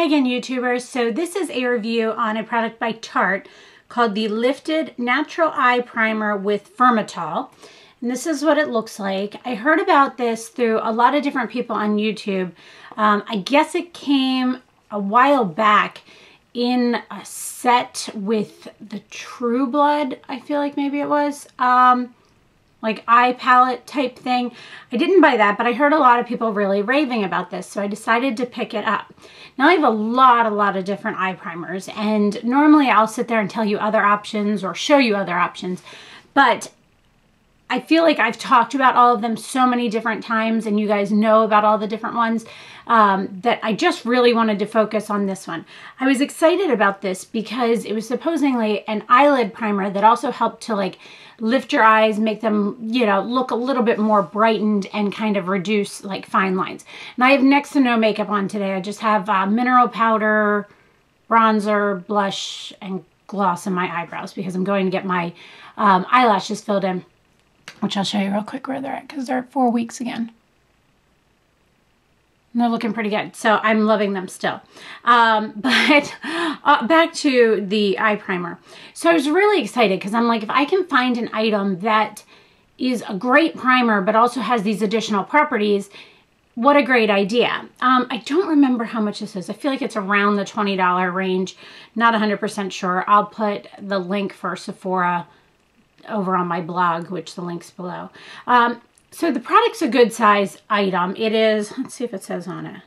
Hi again, YouTubers. So this is a review on a product by Tarte called the Lifted Natural Eye Primer with Firmitol. And this is what it looks like. I heard about this through a lot of different people on YouTube. I guess it came a while back in a set with the True Blood, I feel like maybe it was. Like eye palette type thing. I didn't buy that, but I heard a lot of people really raving about this, so I decided to pick it up. Now I have a lot of different eye primers, and normally I'll sit there and tell you other options or show you other options, but I feel like I've talked about all of them so many different times, and you guys know about all the different ones, that I just really wanted to focus on this one. I was excited about this because it was supposedly an eyelid primer that also helped to like lift your eyes, make them, you know, look a little bit more brightened and kind of reduce like fine lines. And I have next to no makeup on today. I just have mineral powder, bronzer, blush, and gloss in my eyebrows because I'm going to get my eyelashes filled in, which I'll show you real quick where they're at because they're at 4 weeks again. And they're looking pretty good, so I'm loving them still. But back to the eye primer. So I was really excited because I'm like, if I can find an item that is a great primer but also has these additional properties, what a great idea. I don't remember how much this is. I feel like it's around the $20 range. Not 100% sure. I'll put the link for Sephora over on my blog, which the link's below. So the product's a good size item. It is, let's see if it says on it,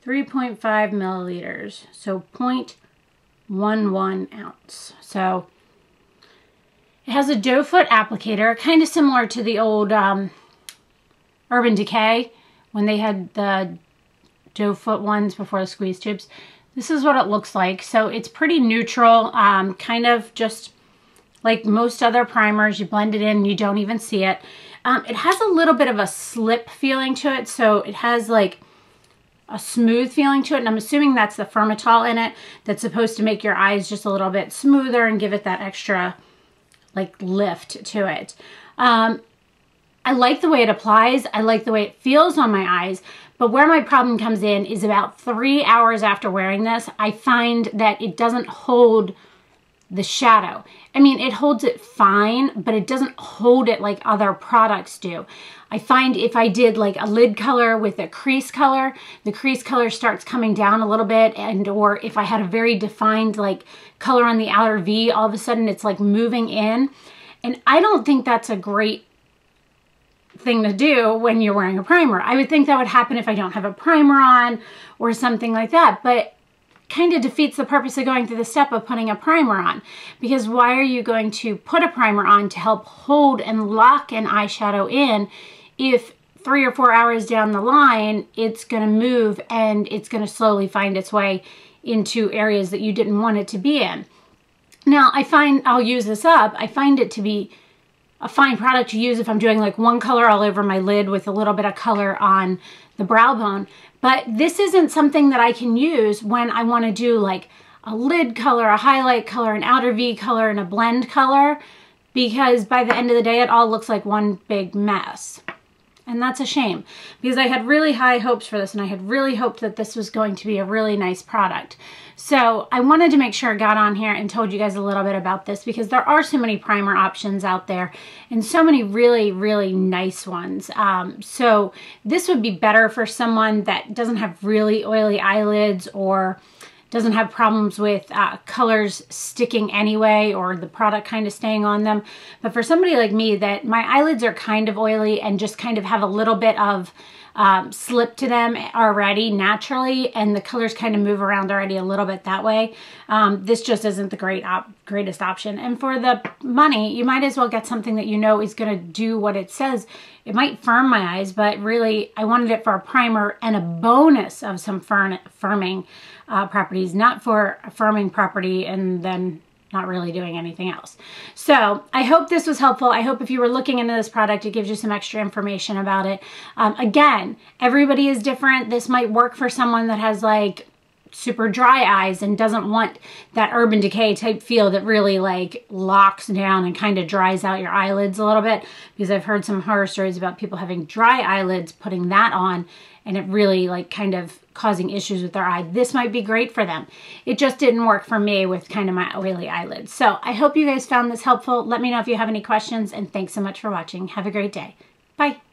3.5 milliliters, so 0.11 ounce. So it has a doe foot applicator, kind of similar to the old Urban Decay when they had the doe foot ones before the squeeze tubes. This is what it looks like. So it's pretty neutral, kind of just like most other primers. You blend it in, you don't even see it. It has a little bit of a slip feeling to it, so it has like a smooth feeling to it, and I'm assuming that's the Firmitol in it that's supposed to make your eyes just a little bit smoother and give it that extra like lift to it. I like the way it applies. I like the way it feels on my eyes, but where my problem comes in is about 3 hours after wearing this, I find that it doesn't hold the shadow. I mean, it holds it fine, but it doesn't hold it like other products do. I find if I did like a lid color with a crease color, the crease color starts coming down a little bit, and or if I had a very defined like color on the outer V, all of a sudden it's like moving in. And I don't think that's a great thing to do when you're wearing a primer. I would think that would happen if I don't have a primer on or something like that, but kind of defeats the purpose of going through the step of putting a primer on, because why are you going to put a primer on to help hold and lock an eyeshadow in if 3 or 4 hours down the line it's going to move and it's going to slowly find its way into areas that you didn't want it to be in. Now I find, I'll use this up, I find it to be a fine product to use if I'm doing like one color all over my lid with a little bit of color on the brow bone. But this isn't something that I can use when I want to do like a lid color, a highlight color, an outer V color, and a blend color, because by the end of the day it all looks like one big mess. And that's a shame, because I had really high hopes for this, and I had really hoped that this was going to be a really nice product. So I wanted to make sure I got on here and told you guys a little bit about this, because there are so many primer options out there and so many really nice ones. So this would be better for someone that doesn't have really oily eyelids or doesn't have problems with colors sticking anyway, or the product kind of staying on them. But for somebody like me that my eyelids are kind of oily and just kind of have a little bit of slip to them already naturally, and the colors kind of move around already a little bit that way, this just isn't the greatest option. And for the money, you might as well get something that you know is going to do what it says. It might firm my eyes, but really I wanted it for a primer and a bonus of some firming properties, not for a firming property and then not really doing anything else. So I hope this was helpful. I hope if you were looking into this product, it gives you some extra information about it. Again, everybody is different. This might work for someone that has like super dry eyes and doesn't want that Urban Decay type feel that really like locks down and kind of dries out your eyelids a little bit, because I've heard some horror stories about people having dry eyelids, putting that on, and it really like kind of causing issues with their eye. This might be great for them. It just didn't work for me with kind of my oily eyelids. So I hope you guys found this helpful. Let me know if you have any questions, and thanks so much for watching. Have a great day. Bye.